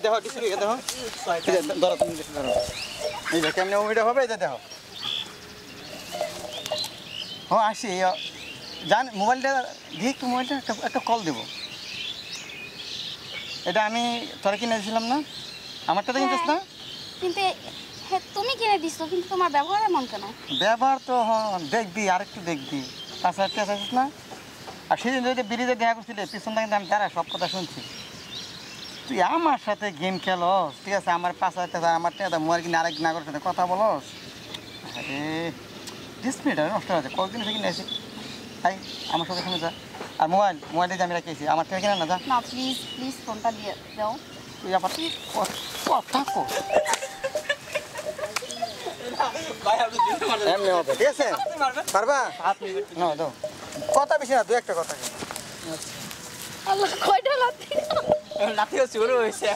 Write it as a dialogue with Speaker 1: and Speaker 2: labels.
Speaker 1: দেখো ডিসপ্লে দেখো ধরো তুমি ধরো এই যে কেমনে মুভিটা হবে এটা দেখো ও আসি জান মোবাইলটা দিয়ে একটু মোবাইলটা একটা কল দেবো এটা আমি তোরা কিনে দিয়েছিলাম না আমারটা তো কিনতেছ না
Speaker 2: কিন্তু তুমি কিনে দিছো কিন্তু তোমার ব্যবহার এমন কেন
Speaker 1: ব্যবহার তো দেখবি আরেকটু দেখবি 5,000 টাকা চাইছিস না আর সেদিন যদি ব্রিজে দেখা করছিলে পিছন থেকে আমি তারা সব কথা শুনছি তুই আমার সাথে গেম খেলস ঠিক আছে আমার 5,000 টাকা আমার টাকা মোবাইল কিনে আরেক নাগরের সাথে কথা বলস আরে ডিসপ্লেটা নষ্ট হয়ে যায় কতদিন থেকে কিনে আসি তাই আমার সাথে শুনে যা আর মোবাইলে যে আমি রাখিয়েছি আমার থেকে কিনা না যা
Speaker 2: না প্লিজ প্লিজ ফোনটা দিয়ে দাও
Speaker 1: তুই আবার কথা কর এমনি হবে ঠিক আছে পারবা না দাও কথা বেশি না দু একটা কথা
Speaker 2: আল্লাহ কয়টা লাথি
Speaker 3: লাথিও শুরু হয়েছে